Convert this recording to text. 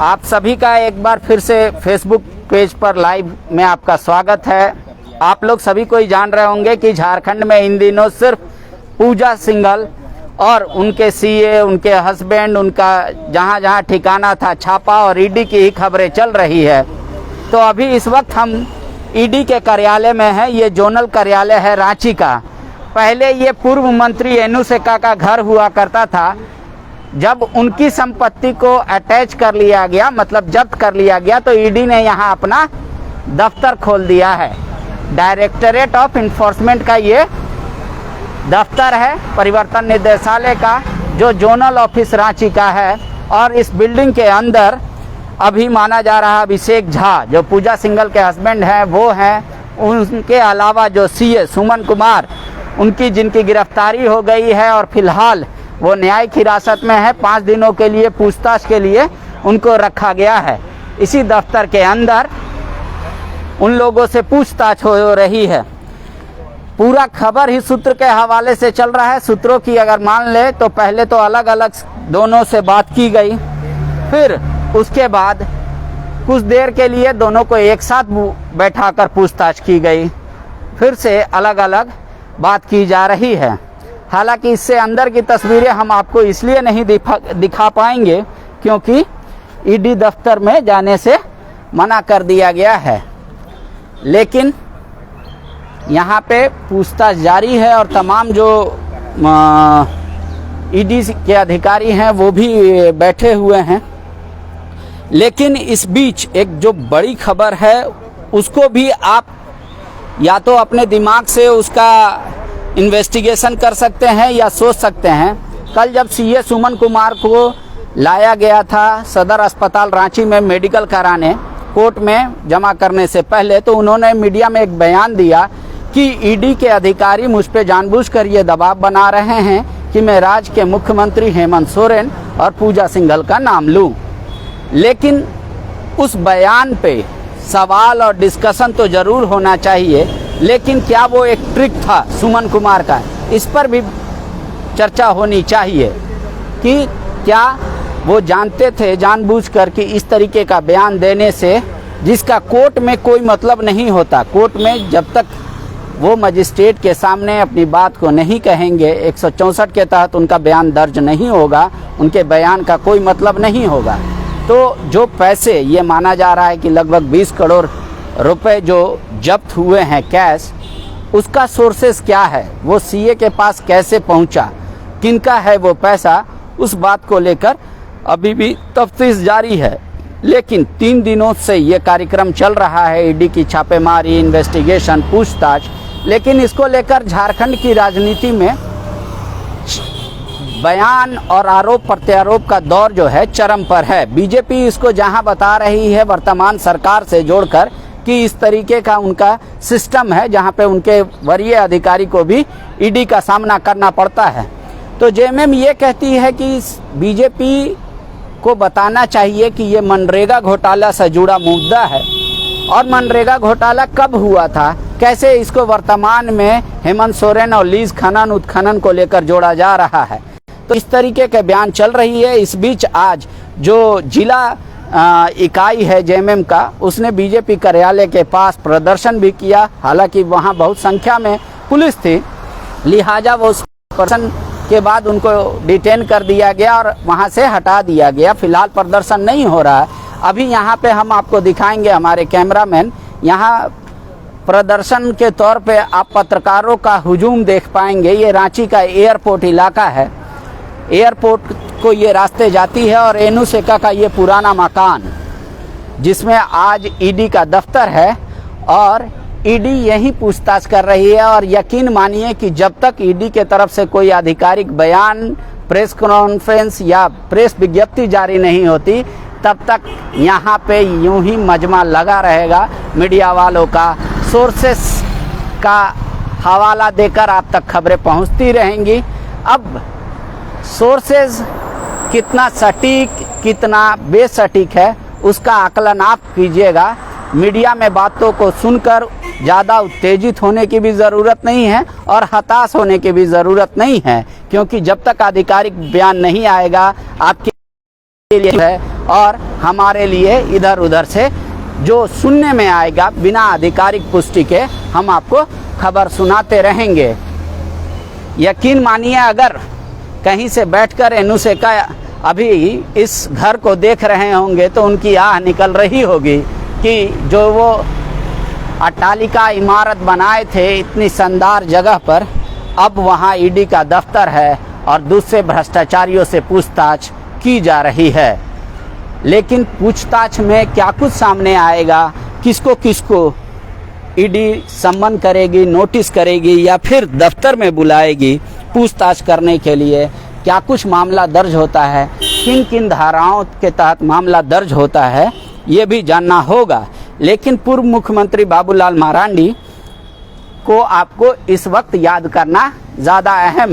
आप सभी का एक बार फिर से फेसबुक पेज पर लाइव में आपका स्वागत है। आप लोग सभी कोई जान रहे होंगे कि झारखंड में इन दिनों सिर्फ पूजा सिंघल और उनके सीए, उनके हस्बैंड, उनका जहां जहां ठिकाना था छापा और ईडी की ही खबरें चल रही है। तो अभी इस वक्त हम ईडी के कार्यालय में हैं। ये जोनल कार्यालय है रांची का। पहले ये पूर्व मंत्री एनू सेका का घर हुआ करता था। जब उनकी संपत्ति को अटैच कर लिया गया, मतलब जब्त कर लिया गया, तो ईडी ने यहाँ अपना दफ्तर खोल दिया है। डायरेक्टरेट ऑफ इन्फोर्समेंट का ये दफ्तर है, परिवर्तन निदेशालय का, जो जोनल ऑफिस रांची का है। और इस बिल्डिंग के अंदर अभी माना जा रहा अभिषेक झा, जो पूजा सिंघल के हस्बैंड हैं, वो हैं। उनके अलावा जो सीए सुमन कुमार, उनकी जिनकी गिरफ्तारी हो गई है और फिलहाल वो न्यायिक हिरासत में है। 5 दिनों के लिए पूछताछ के लिए उनको रखा गया है। इसी दफ्तर के अंदर उन लोगों से पूछताछ हो रही है। पूरा खबर ही सूत्र के हवाले से चल रहा है। सूत्रों की अगर मान ले तो पहले तो अलग अलग दोनों से बात की गई, फिर उसके बाद कुछ देर के लिए दोनों को एक साथ बैठाकर पूछताछ की गई, फिर से अलग अलग बात की जा रही है। हालांकि इससे अंदर की तस्वीरें हम आपको इसलिए नहीं दिखा पाएंगे क्योंकि ईडी दफ्तर में जाने से मना कर दिया गया है। लेकिन यहाँ पे पूछताछ जारी है और तमाम जो ईडी के अधिकारी हैं वो भी बैठे हुए हैं। लेकिन इस बीच एक जो बड़ी खबर है उसको भी आप या तो अपने दिमाग से उसका इन्वेस्टिगेशन कर सकते हैं या सोच सकते हैं। कल जब सीए सुमन कुमार को लाया गया था सदर अस्पताल रांची में मेडिकल कराने, कोर्ट में जमा करने से पहले, तो उन्होंने मीडिया में एक बयान दिया कि ईडी के अधिकारी मुझ पे जानबूझकर ये दबाव बना रहे हैं कि मैं राज्य के मुख्यमंत्री हेमंत सोरेन और पूजा सिंघल का नाम लूं। लेकिन उस बयान पे सवाल और डिस्कशन तो जरूर होना चाहिए, लेकिन क्या वो एक ट्रिक था सुमन कुमार का, इस पर भी चर्चा होनी चाहिए कि क्या वो जानते थे जानबूझकर कि इस तरीके का बयान देने से, जिसका कोर्ट में कोई मतलब नहीं होता। कोर्ट में जब तक वो मजिस्ट्रेट के सामने अपनी बात को नहीं कहेंगे, 164 के तहत उनका बयान दर्ज नहीं होगा, उनके बयान का कोई मतलब नहीं होगा। तो जो पैसे, ये माना जा रहा है कि लगभग 20 करोड़ रुपए जो जब्त हुए हैं कैश, उसका सोर्सेस क्या है, वो सीए के पास कैसे पहुंचा, किनका है वो पैसा, उस बात को लेकर अभी भी तफ्तीश जारी है। लेकिन 3 दिनों से ये कार्यक्रम चल रहा है, ईडी की छापेमारी, इन्वेस्टिगेशन, पूछताछ। लेकिन इसको लेकर झारखंड की राजनीति में बयान और आरोप प्रत्यारोप का दौर जो है चरम पर है। बीजेपी इसको जहां बता रही है वर्तमान सरकार से जोड़कर कि इस तरीके का उनका सिस्टम है जहां पे उनके वरीय अधिकारी को भी ईडी का सामना करना पड़ता है, तो जेएमएम ये कहती है कि बीजेपी को बताना चाहिए कि ये मनरेगा घोटाला से जुड़ा मुद्दा है और मनरेगा घोटाला कब हुआ था, कैसे इसको वर्तमान में हेमंत सोरेन और लीज खनन उत्खनन को लेकर जोड़ा जा रहा है। तो इस तरीके के बयान चल रही है। इस बीच आज जो जिला इकाई है जेएमएम का, उसने बीजेपी कार्यालय के पास प्रदर्शन भी किया। हालांकि वहां बहुत संख्या में पुलिस थी, लिहाजा वो उस प्रदर्शन के बाद उनको डिटेन कर दिया गया और वहां से हटा दिया गया। फिलहाल प्रदर्शन नहीं हो रहा है। अभी यहाँ पे हम आपको दिखाएंगे, हमारे कैमरामैन, यहाँ प्रदर्शन के तौर पे आप पत्रकारों का हुजूम देख पाएंगे। ये रांची का एयरपोर्ट इलाका है, एयरपोर्ट को ये रास्ते जाती है और एनू सेका का ये पुराना मकान जिसमें आज ईडी का दफ्तर है और ईडी यही पूछताछ कर रही है। और यकीन मानिए कि जब तक ईडी के तरफ से कोई आधिकारिक बयान, प्रेस कॉन्फ्रेंस या प्रेस विज्ञप्ति जारी नहीं होती, तब तक यहाँ पे यूं ही मजमा लगा रहेगा। मीडिया वालों का सोर्सेस का हवाला देकर आप तक खबरें पहुँचती रहेंगी। अब सोर्सेज कितना सटीक कितना बेसटीक है उसका आकलन आप कीजिएगा। मीडिया में बातों को सुनकर ज़्यादा उत्तेजित होने की भी ज़रूरत नहीं है और हताश होने की भी ज़रूरत नहीं है, क्योंकि जब तक आधिकारिक बयान नहीं आएगा आपके के लिए है और हमारे लिए इधर उधर से जो सुनने में आएगा बिना आधिकारिक पुष्टि के हम आपको खबर सुनाते रहेंगे। यकीन मानिए, अगर कहीं से बैठकर एनुसेका अभी इस घर को देख रहे होंगे तो उनकी आह निकल रही होगी कि जो वो अट्टालिका इमारत बनाए थे इतनी शानदार जगह पर, अब वहाँ ईडी का दफ्तर है और दूसरे भ्रष्टाचारियों से पूछताछ की जा रही है। लेकिन पूछताछ में क्या कुछ सामने आएगा, किसको किसको ईडी सम्मन करेगी, नोटिस करेगी या फिर दफ्तर में बुलाएगी पूछताछ करने के लिए, क्या कुछ मामला दर्ज होता है, किन किन धाराओं के तहत मामला दर्ज होता है, ये भी जानना होगा। लेकिन पूर्व मुख्यमंत्री बाबूलाल मरांडी को आपको इस वक्त याद करना ज़्यादा अहम